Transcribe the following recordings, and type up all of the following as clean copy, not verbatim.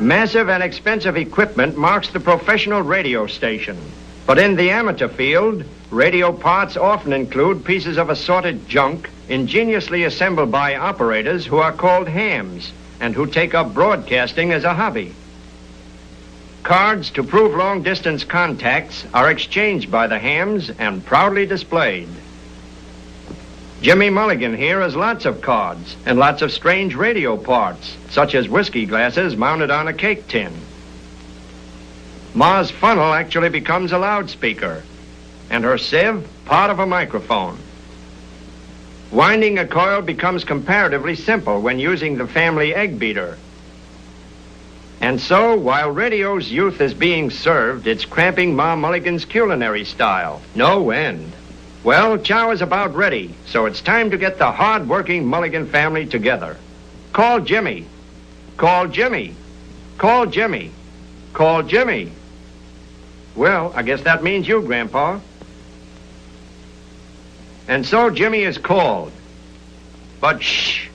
Massive and expensive equipment marks the professional radio station. But in the amateur field, radio parts often include pieces of assorted junk ingeniously assembled by operators who are called hams and who take up broadcasting as a hobby. Cards to prove long-distance contacts are exchanged by the hams and proudly displayed. Jimmy Mulligan here has lots of cards and lots of strange radio parts, such as whiskey glasses mounted on a cake tin. Ma's funnel actually becomes a loudspeaker, and her sieve part of a microphone. Winding a coil becomes comparatively simple when using the family egg beater. And so, while radio's youth is being served, it's cramping Ma Mulligan's culinary style. No end. Well, chow is about ready, so it's time to get the hard-working Mulligan family together. Call Jimmy. Call Jimmy. Call Jimmy. Call Jimmy. Well, I guess that means you, Grandpa. And so Jimmy is called. But shh.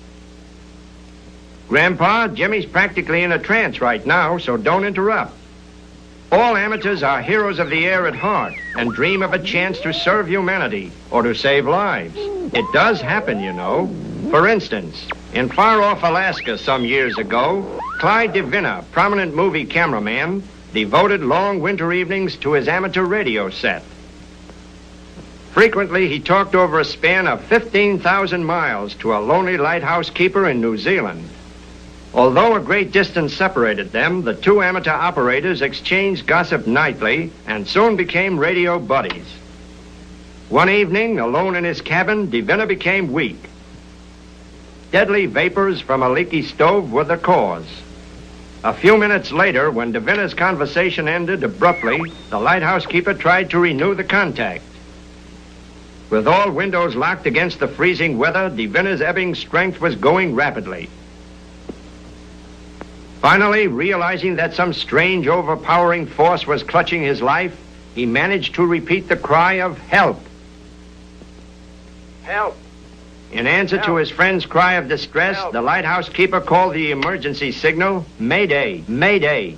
Grandpa, Jimmy's practically in a trance right now, so don't interrupt. All amateurs are heroes of the air at heart and dream of a chance to serve humanity or to save lives. It does happen, you know. For instance, in far-off Alaska some years ago, Clyde DeVina, prominent movie cameraman, devoted long winter evenings to his amateur radio set. Frequently, he talked over a span of 15,000 miles to a lonely lighthouse keeper in New Zealand. Although a great distance separated them, the two amateur operators exchanged gossip nightly and soon became radio buddies. One evening, alone in his cabin, DeVina became weak. Deadly vapors from a leaky stove were the cause. A few minutes later, when DeVina's conversation ended abruptly, the lighthouse keeper tried to renew the contact. With all windows locked against the freezing weather, DeVina's ebbing strength was going rapidly. Finally, realizing that some strange, overpowering force was clutching his life, he managed to repeat the cry of help. Help! In answer to his friend's cry of distress, the lighthouse keeper called the emergency signal, Mayday, Mayday.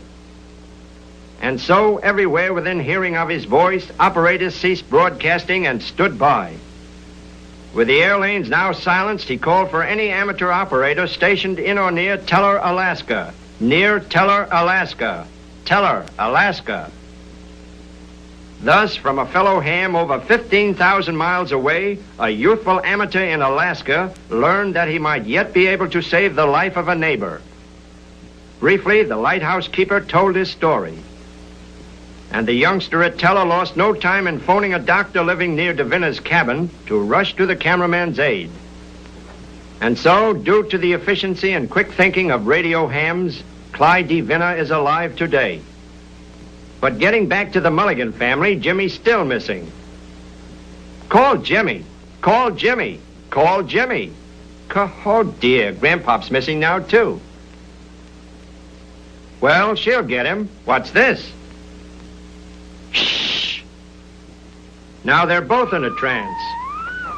And so, everywhere within hearing of his voice, operators ceased broadcasting and stood by. With the air lanes now silenced, he called for any amateur operator stationed in or near Teller, Alaska. Near Teller, Alaska. Teller, Alaska. Thus, from a fellow ham over 15,000 miles away, a youthful amateur in Alaska learned that he might yet be able to save the life of a neighbor. Briefly, the lighthouse keeper told his story. And the youngster at Teller lost no time in phoning a doctor living near DeVina's cabin to rush to the cameraman's aid. And so, due to the efficiency and quick thinking of radio hams, Clyde DeVina is alive today. But getting back to the Mulligan family, Jimmy's still missing. Call Jimmy. Call Jimmy. Call Jimmy. Oh, dear, Grandpop's missing now, too. Well, she'll get him. What's this? Shh. Now they're both in a trance.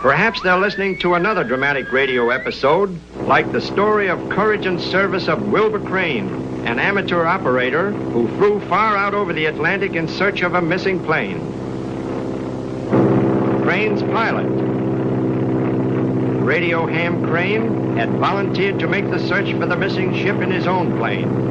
Perhaps they're listening to another dramatic radio episode, like the story of courage and service of Wilbur Crane, an amateur operator who flew far out over the Atlantic in search of a missing plane. Crane's pilot, radio ham Crane, had volunteered to make the search for the missing ship in his own plane.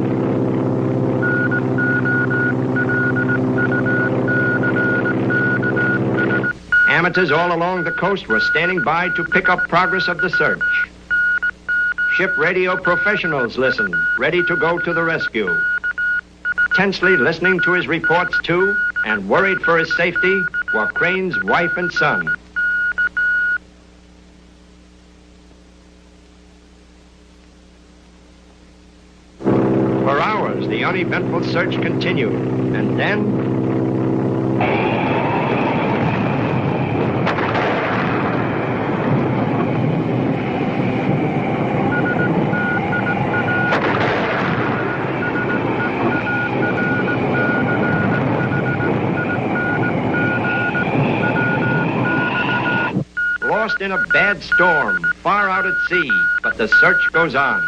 Amateurs all along the coast were standing by to pick up progress of the search. Ship radio professionals listened, ready to go to the rescue. Tensely listening to his reports, too, and worried for his safety, were Crane's wife and son. For hours, the uneventful search continued, and then... lost in a bad storm, far out at sea, but the search goes on.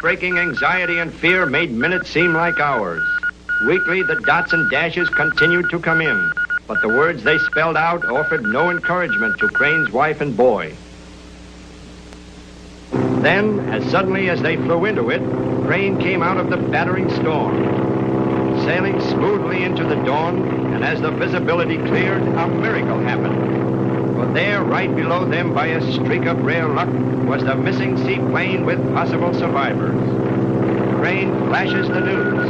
heartbreaking anxiety and fear made minutes seem like hours. Weekly, the dots and dashes continued to come in, but the words they spelled out offered no encouragement to Crane's wife and boy. Then, as suddenly as they flew into it, Crane came out of the battering storm, sailing smoothly into the dawn, and as the visibility cleared, a miracle happened. For there, right below them by a streak of rare luck, was the missing seaplane with possible survivors. Crane flashes the news.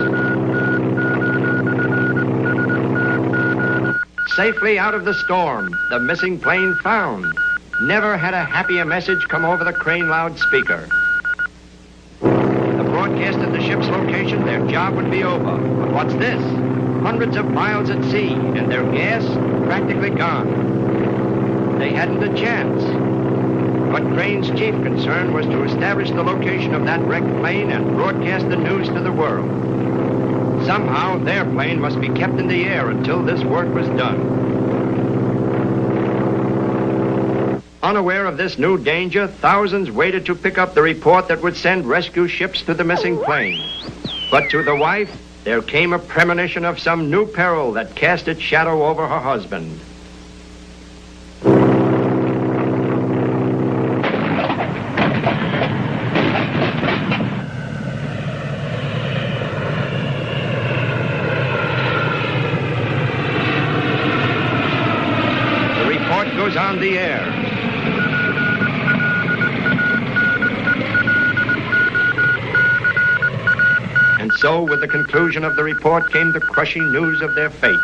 Safely out of the storm, the missing plane found. Never had a happier message come over the Crane loudspeaker. The broadcast at the ship's location, their job would be over. But what's this? Hundreds of miles at sea, and their gas practically gone. They hadn't a chance. But Crane's chief concern was to establish the location of that wrecked plane and broadcast the news to the world. Somehow, their plane must be kept in the air until this work was done. Unaware of this new danger, thousands waited to pick up the report that would send rescue ships to the missing plane. But to the wife, there came a premonition of some new peril that cast its shadow over her husband. The report goes on the air. And so, with the conclusion of the report, came the crushing news of their fate.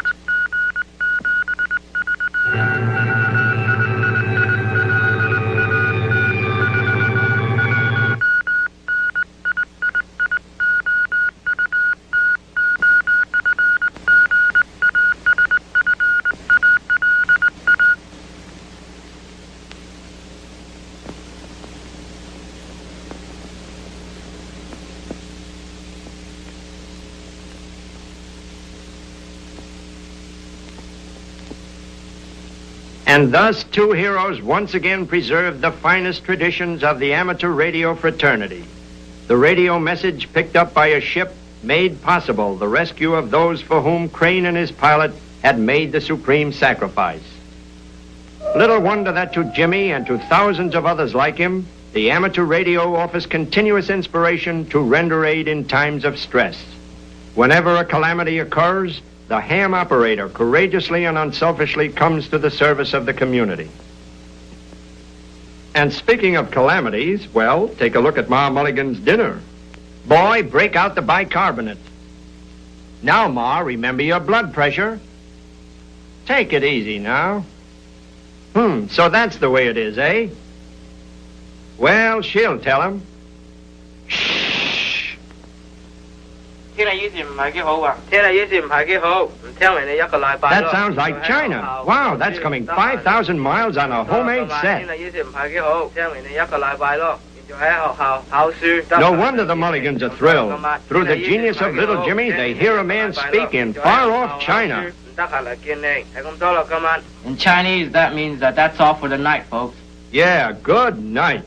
And thus, two heroes once again preserved the finest traditions of the amateur radio fraternity. The radio message picked up by a ship made possible the rescue of those for whom Crane and his pilot had made the supreme sacrifice. Little wonder that to Jimmy and to thousands of others like him, the amateur radio offers continuous inspiration to render aid in times of stress. Whenever a calamity occurs, the ham operator courageously and unselfishly comes to the service of the community. And speaking of calamities, well, take a look at Ma Mulligan's dinner. Boy, break out the bicarbonate. Now, Ma, remember your blood pressure. Take it easy now. So that's the way it is, eh? Well, she'll tell him. That sounds like China. Wow, that's coming 5,000 miles on a homemade set. No wonder the Mulligans are thrilled. Through the genius of little Jimmy, they hear a man speak in far-off China. In Chinese, that means that's all for the night, folks. Yeah, good night.